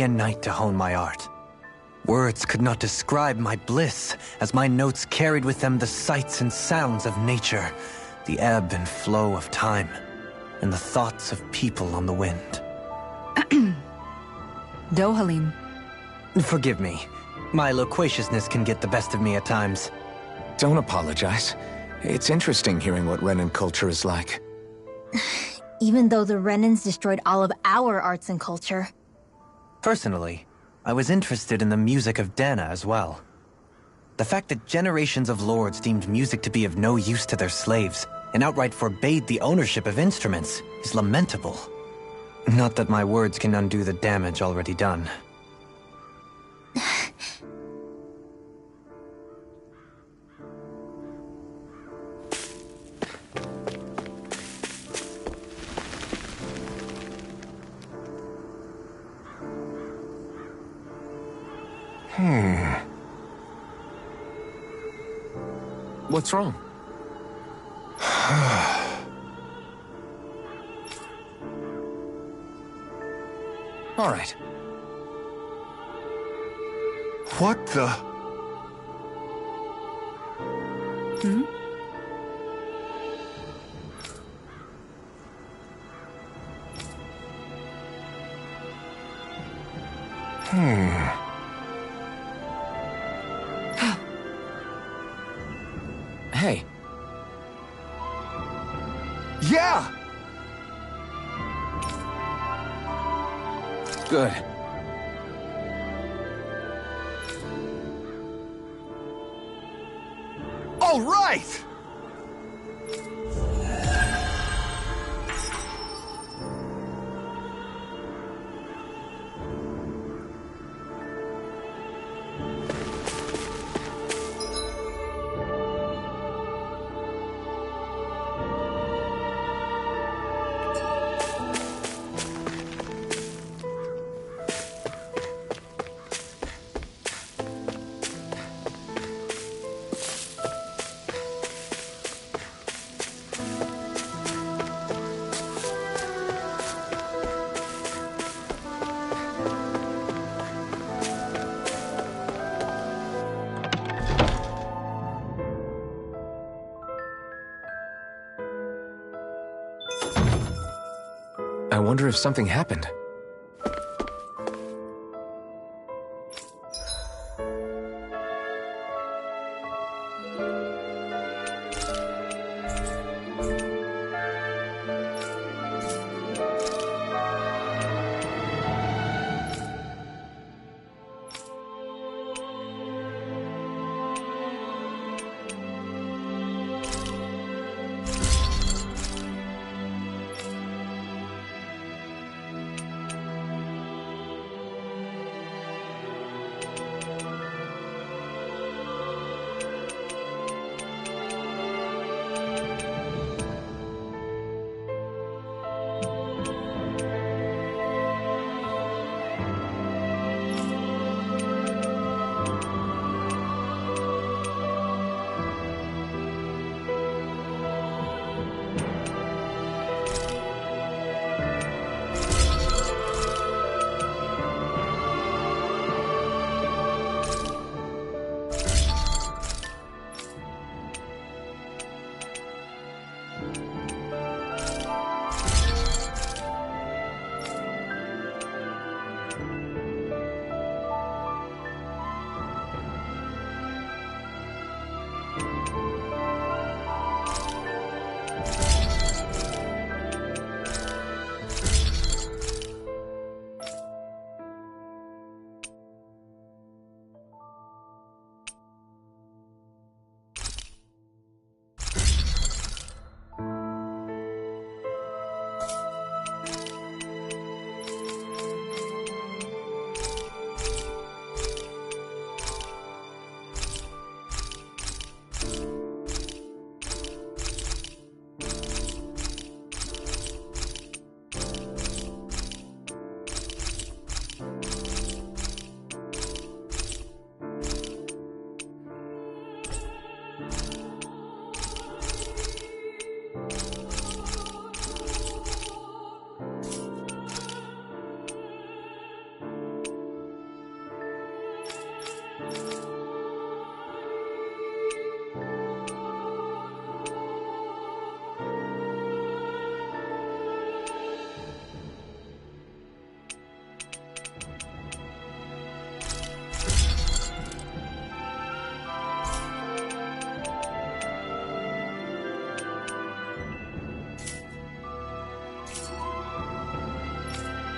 and night to hone my art. Words could not describe my bliss, as my notes carried with them the sights and sounds of nature, the ebb and flow of time, and the thoughts of people on the wind. Dohalim. Forgive me. My loquaciousness can get the best of me at times. Don't apologize. It's interesting hearing what Renan culture is like. Even though the Renans destroyed all of our arts and culture. Personally, I was interested in the music of Dana as well. The fact that generations of lords deemed music to be of no use to their slaves and outright forbade the ownership of instruments is lamentable. Not that my words can undo the damage already done. What's wrong? All right. What the? Hmm? Hey. Yeah! Good. All right! I wonder if something happened.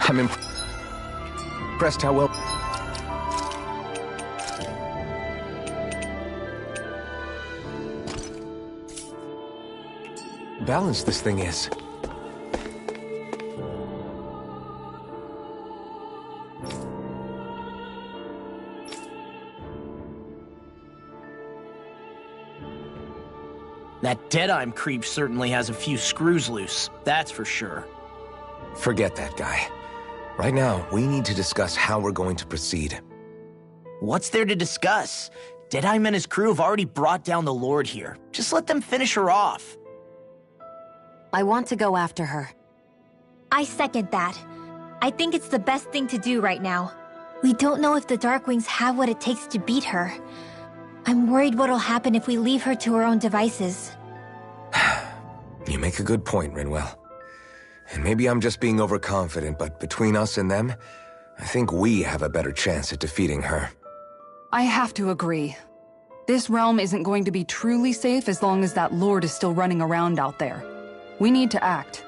I'm impressed how well... balanced this thing is. That Deadeye creep certainly has a few screws loose, that's for sure. Forget that guy. Right now, we need to discuss how we're going to proceed. What's there to discuss? Deadeye and his crew have already brought down the Lord here. Just let them finish her off. I want to go after her. I second that. I think it's the best thing to do right now. We don't know if the Darkwings have what it takes to beat her. I'm worried what'll happen if we leave her to her own devices. You make a good point, Rinwell. And maybe I'm just being overconfident, but between us and them, I think we have a better chance at defeating her. I have to agree. This realm isn't going to be truly safe as long as that Lord is still running around out there. We need to act.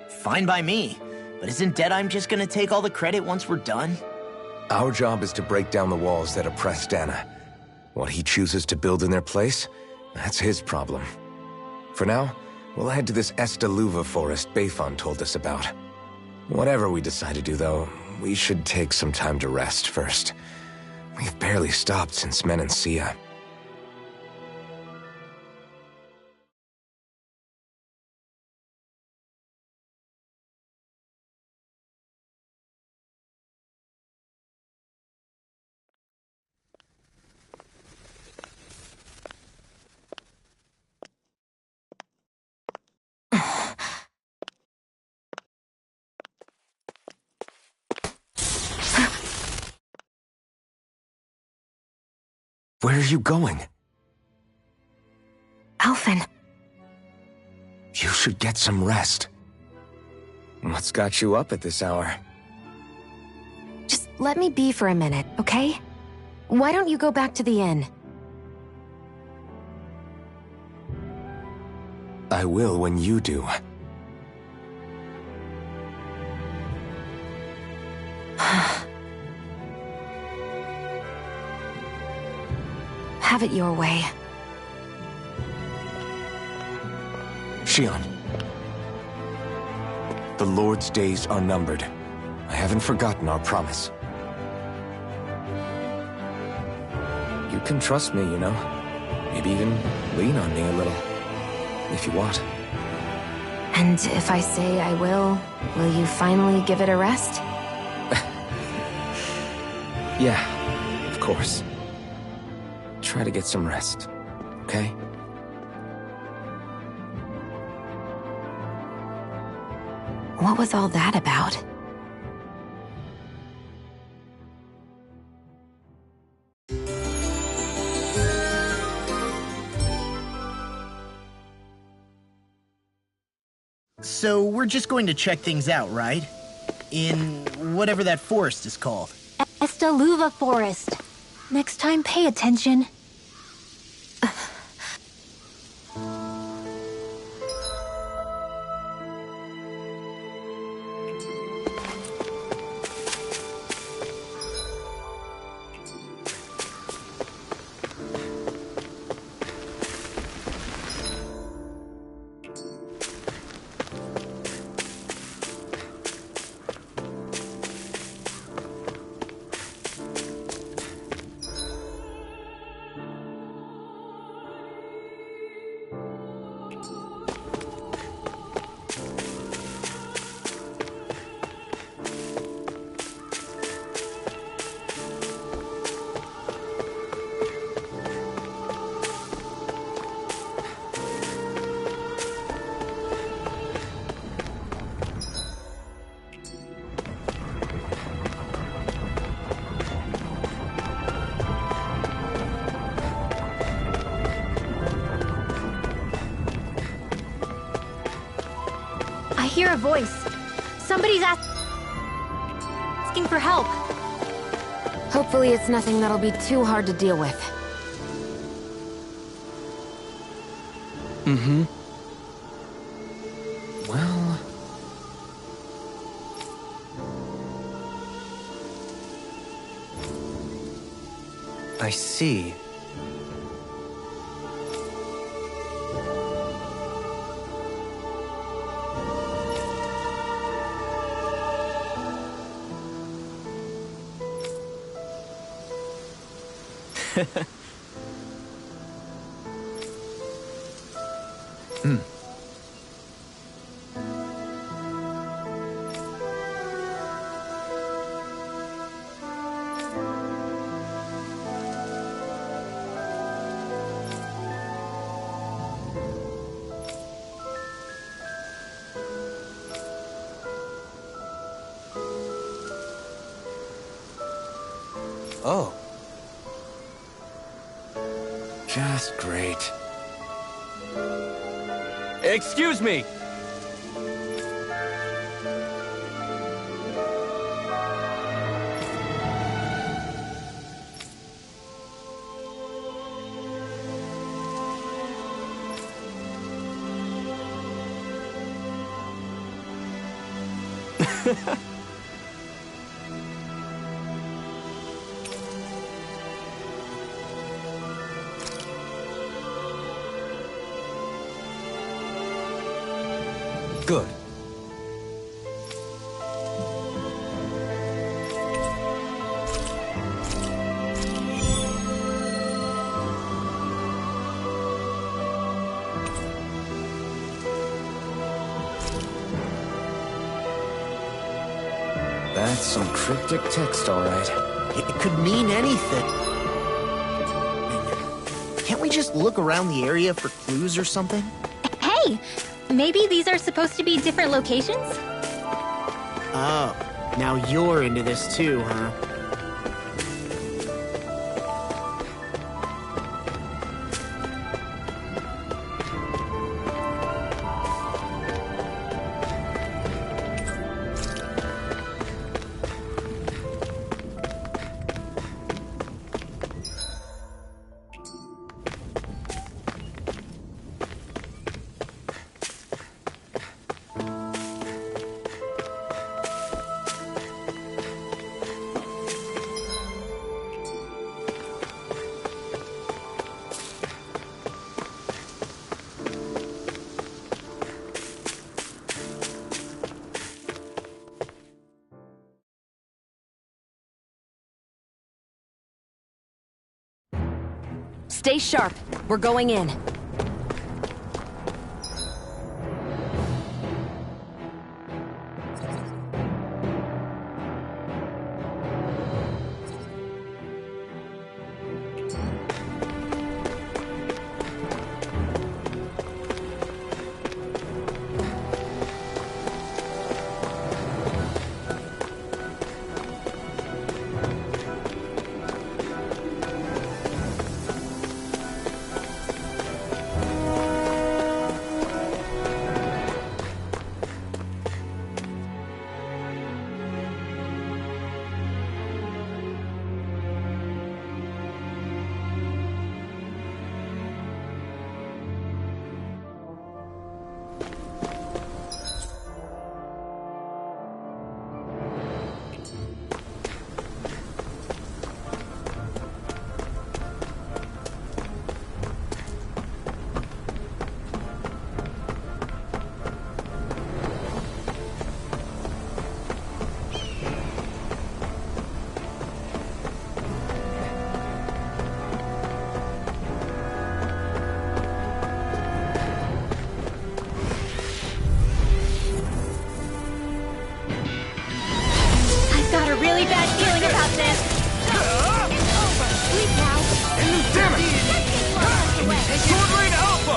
Fine by me. But isn't Deadeye just gonna take all the credit once we're done? Our job is to break down the walls that oppress Dana. What he chooses to build in their place, that's his problem. For now, we'll head to this Estaluva forest Bayfon told us about. Whatever we decide to do, though, we should take some time to rest first. We've barely stopped since Menancia. Where are you going? Alphen. You should get some rest. What's got you up at this hour? Just let me be for a minute, okay? Why don't you go back to the inn? I will when you do. Have it your way. Shion. The Lord's days are numbered. I haven't forgotten our promise. You can trust me, you know. Maybe even lean on me a little. If you want. And if I say I will you finally give it a rest? Yeah, of course. Try to get some rest, okay? What was all that about? So we're just going to check things out, right? In whatever that forest is called. Estaluva Forest. Next time, pay attention. hear a voice. Somebody's asking for help. Hopefully it's nothing that'll be too hard to deal with. Mm-hmm. Well... I see. Oh. Just great. Excuse me! Good. That's some cryptic text, all right. It could mean anything. Can't we just look around the area for clues or something? Hey! Maybe these are supposed to be different locations? Oh, now you're into this too, huh? Stay sharp. We're going in. Really bad feeling about this. It's over. Sleep now. Damn it! Sword Lane Alpha!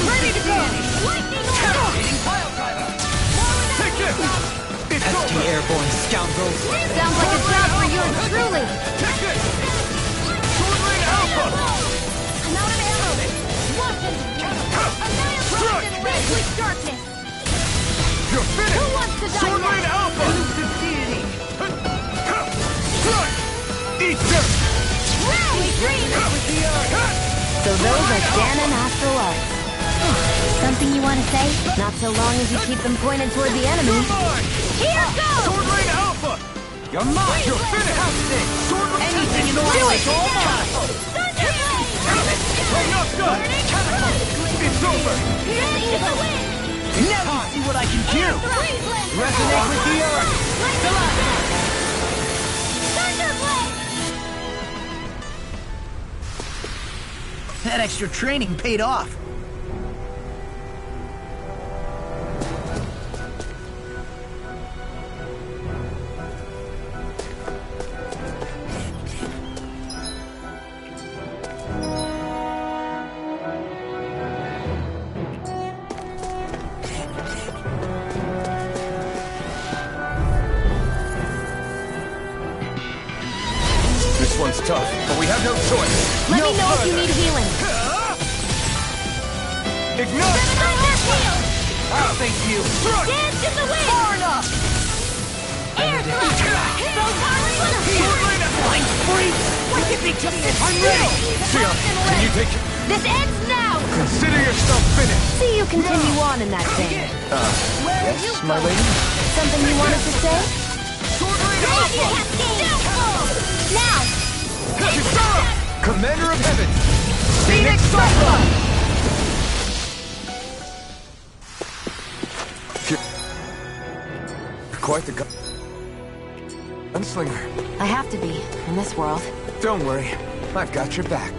Ready to go. Lightning order. Take this! It's ST over! Airborne scoundrels! Sounds like a job for yours truly. Take this! Sword Lane Alpha! I'm out of arrows. Watch it. Annihilation in red with darkness. Sword Lane Alpha! Eat dirt! So those are Dan and Astral Arts. Something you want to say? Not so long as you keep them pointed toward the enemy. Here goes! Sword Lane Alpha! You're mine! You're finished! Sword Lane Anything in order is all mine! Enough done! It's over! Now you see what I can do! Resonate with the earth! That extra training paid off. This one's tough, but we have no choice. Let me know if you need healing. Ignite! Oh, thank you. Dance in the wind! Far enough! Air thrust! Sword Lane Flying free! We could be just as I'm ready! Sia, can you take... This ends now! Consider yourself finished! See you continue on in that vein. Yes, my lady? Something you wanted to say? Sword Lane Alpha! Now! Kisara! Commander of Heaven! Phoenix Cyclone! Quite the gunslinger. I have to be, in this world. Don't worry, I've got your back.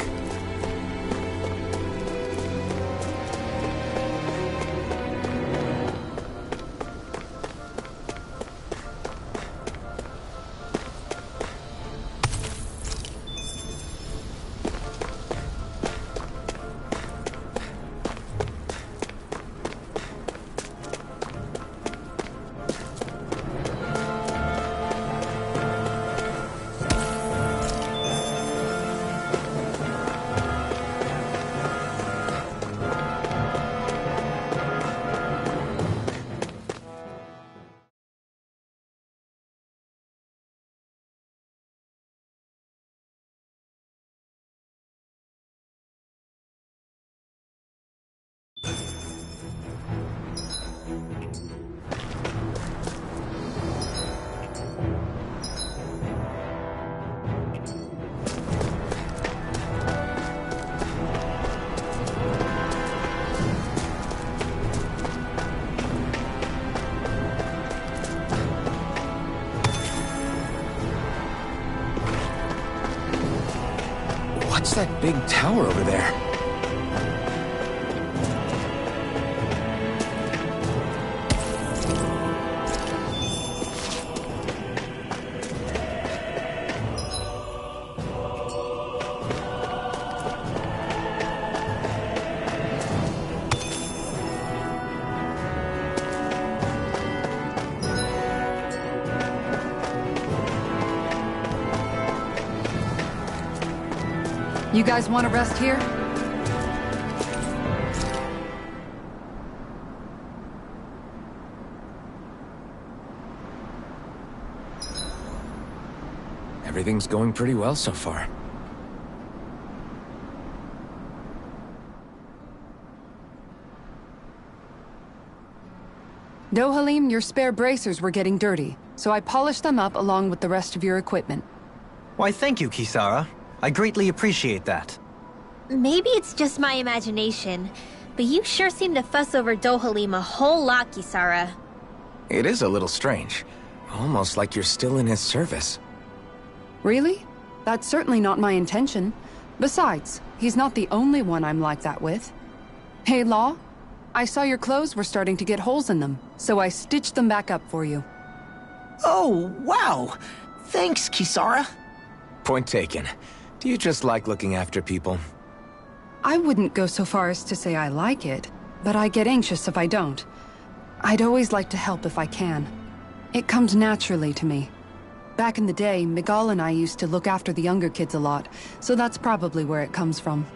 What's that big tower over there? You guys want to rest here? Everything's going pretty well so far. Dohalim, your spare bracers were getting dirty, so I polished them up along with the rest of your equipment. Why, thank you, Kisara. I greatly appreciate that. Maybe it's just my imagination, but you sure seem to fuss over Dohalim a whole lot, Kisara. It is a little strange. Almost like you're still in his service. Really? That's certainly not my intention. Besides, he's not the only one I'm like that with. Hey, Law, I saw your clothes were starting to get holes in them, so I stitched them back up for you. Oh, wow. Thanks, Kisara. Point taken. Do you just like looking after people? I wouldn't go so far as to say I like it, but I get anxious if I don't. I'd always like to help if I can. It comes naturally to me. Back in the day, Miguel and I used to look after the younger kids a lot, so that's probably where it comes from.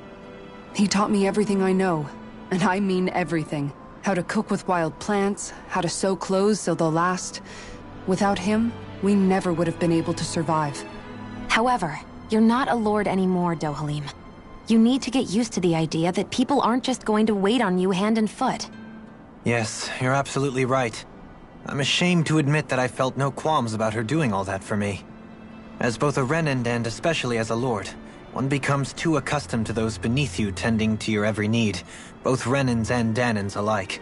He taught me everything I know, and I mean everything. How to cook with wild plants, how to sew clothes so they'll last. Without him, we never would have been able to survive. However, you're not a lord anymore, Dohalim. You need to get used to the idea that people aren't just going to wait on you hand and foot. Yes, you're absolutely right. I'm ashamed to admit that I felt no qualms about her doing all that for me. As both a Renan and especially as a lord, one becomes too accustomed to those beneath you tending to your every need, both Renans and Danans alike.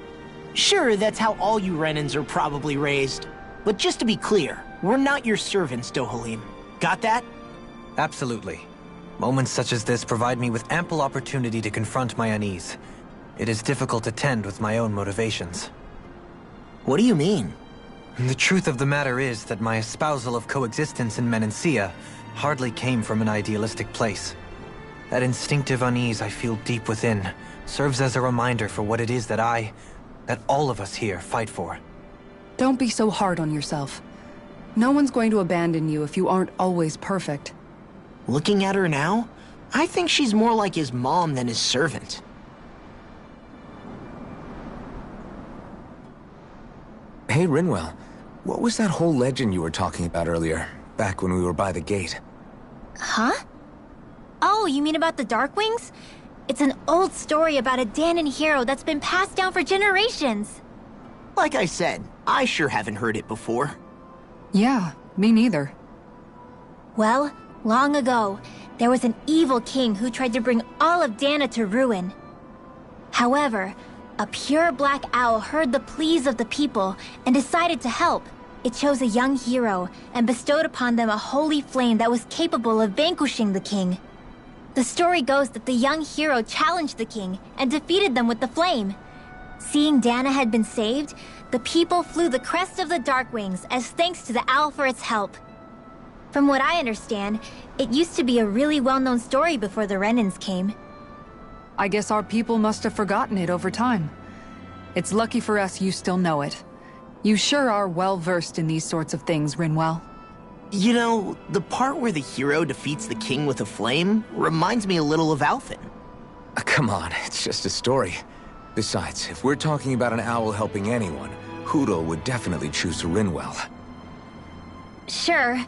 Sure, that's how all you Renans are probably raised. But just to be clear, we're not your servants, Dohalim. Got that? Absolutely. Moments such as this provide me with ample opportunity to confront my unease. It is difficult to tend with my own motivations. What do you mean? The truth of the matter is that my espousal of coexistence in Menancia hardly came from an idealistic place. That instinctive unease I feel deep within serves as a reminder for what it is that all of us here fight for. Don't be so hard on yourself. No one's going to abandon you if you aren't always perfect. Looking at her now, I think she's more like his mom than his servant. Hey, Rinwell. What was that whole legend you were talking about earlier, back when we were by the gate? Huh? Oh, you mean about the Darkwings? It's an old story about a Danan hero that's been passed down for generations. Like I said, I sure haven't heard it before. Yeah, me neither. Well, long ago, there was an evil king who tried to bring all of Dana to ruin. However, a pure black owl heard the pleas of the people and decided to help. It chose a young hero and bestowed upon them a holy flame that was capable of vanquishing the king. The story goes that the young hero challenged the king and defeated them with the flame. Seeing Dana had been saved, the people flew the crest of the Darkwings as thanks to the owl for its help. From what I understand, it used to be a really well-known story before the Renans came. I guess our people must have forgotten it over time. It's lucky for us you still know it. You sure are well-versed in these sorts of things, Rinwell. You know, the part where the hero defeats the king with a flame reminds me a little of Alphen. Come on, it's just a story. Besides, if we're talking about an owl helping anyone, Hootle would definitely choose Rinwell. Sure,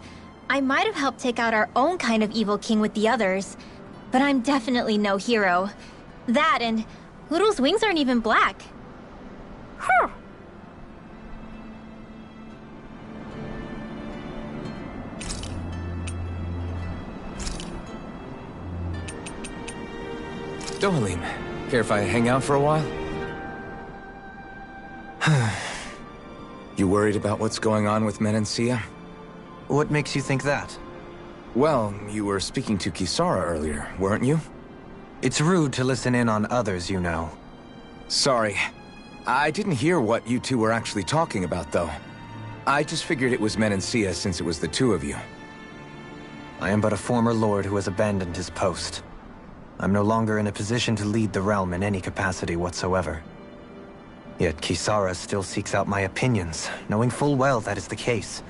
I might have helped take out our own kind of evil king with the others, but I'm definitely no hero. That and Hootle's wings aren't even black. Huh. Dohalim, care if I hang out for a while? You worried about what's going on with Menancia? What makes you think that? Well, you were speaking to Kisara earlier, weren't you? It's rude to listen in on others, you know. Sorry. I didn't hear what you two were actually talking about, though. I just figured it was Menancia since it was the two of you. I am but a former lord who has abandoned his post. I'm no longer in a position to lead the realm in any capacity whatsoever. Yet Kisara still seeks out my opinions, knowing full well that is the case.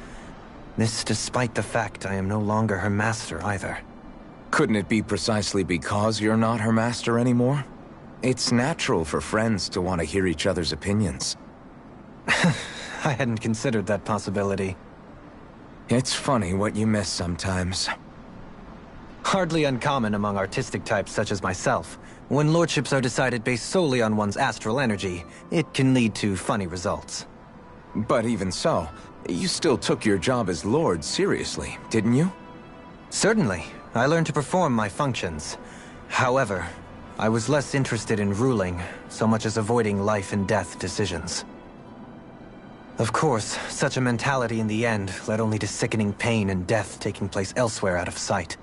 This despite the fact I am no longer her master either. Couldn't it be precisely because you're not her master anymore? It's natural for friends to want to hear each other's opinions. I hadn't considered that possibility. It's funny what you miss sometimes. Hardly uncommon among artistic types such as myself. When lordships are decided based solely on one's astral energy, it can lead to funny results. But even so, you still took your job as lord seriously, didn't you? Certainly. I learned to perform my functions. However, I was less interested in ruling, so much as avoiding life and death decisions. Of course, such a mentality in the end led only to sickening pain and death taking place elsewhere out of sight.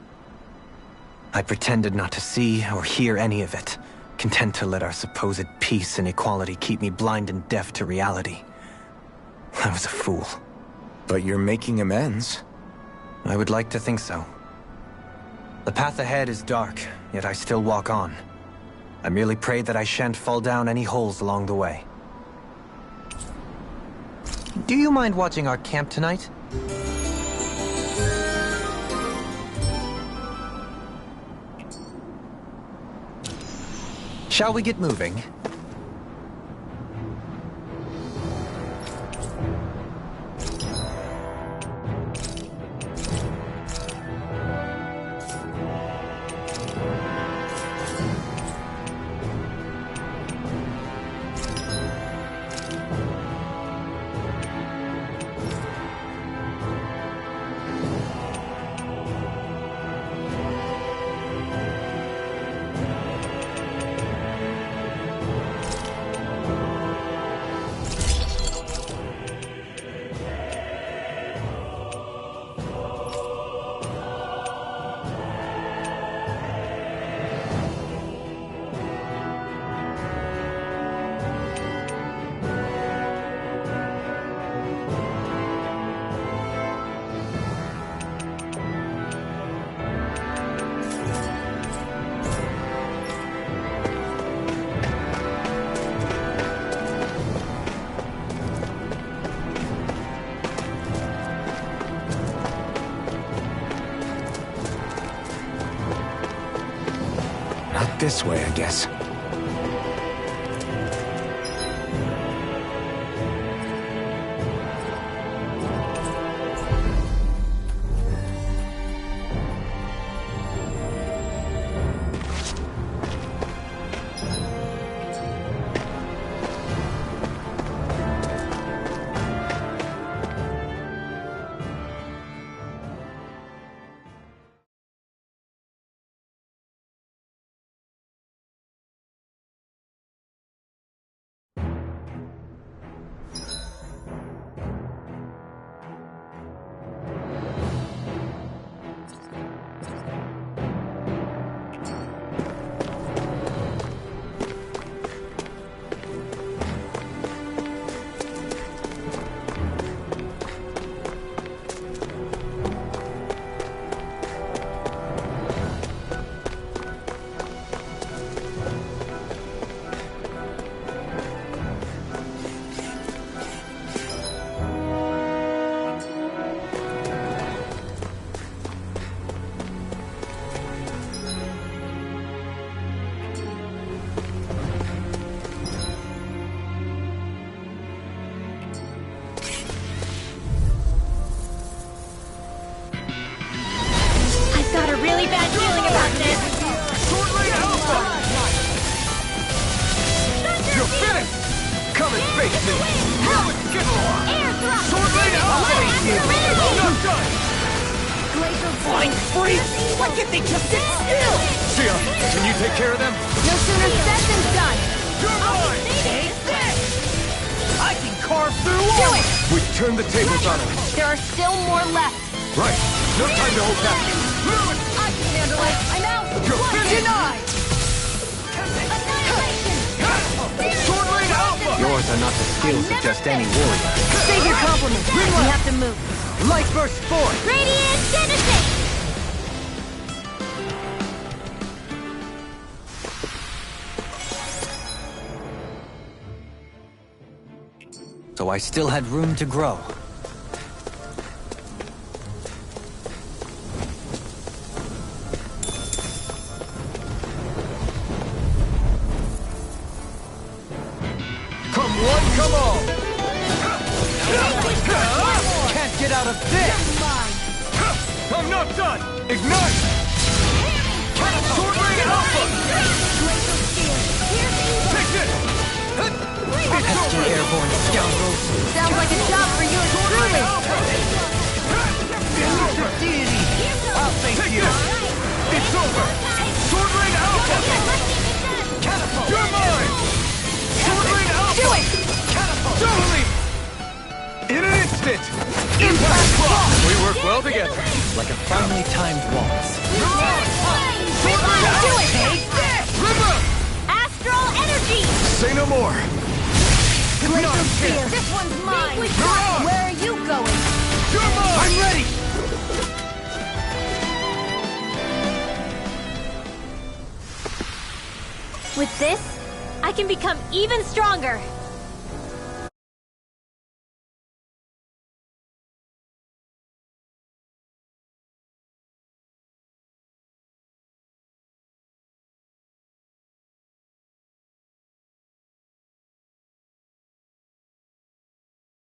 I pretended not to see or hear any of it, content to let our supposed peace and equality keep me blind and deaf to reality. I was a fool. But you're making amends. I would like to think so. The path ahead is dark, yet I still walk on. I merely pray that I shan't fall down any holes along the way. Do you mind watching our camp tonight? Shall we get moving? this way, I guess. Turn the tables on him. There are still more left. Right. No time to hold back. I can handle it. I'm out. You're Denied. Sword Rain Alpha! Yours are not the skills of just any warrior. Save your compliments. We have to move. Light Burst Force! Radiant Genesis! So I still had room to grow. Come one, come all! Can't get out of this! I'm not done! Ignite! Sword Rain Alpha! Take this! Pesky airborne scoundrels! Sounds like a job for you truly. Mr. Deity! I'll thank Take you! this! It's over! Sword Rain Alpha! Catapult! You're mine! Sword Rain Alpha! Do it! Catapult! Totally! In an instant! Impact Block! We work well together. Like a finely timed waltz. Sword Rain Alpha! Do it! Take this! River! Astral Energy! Say no more. Glacial Spear. This one's mine. Where are you going? You're mine! I'm ready! With this, I can become even stronger.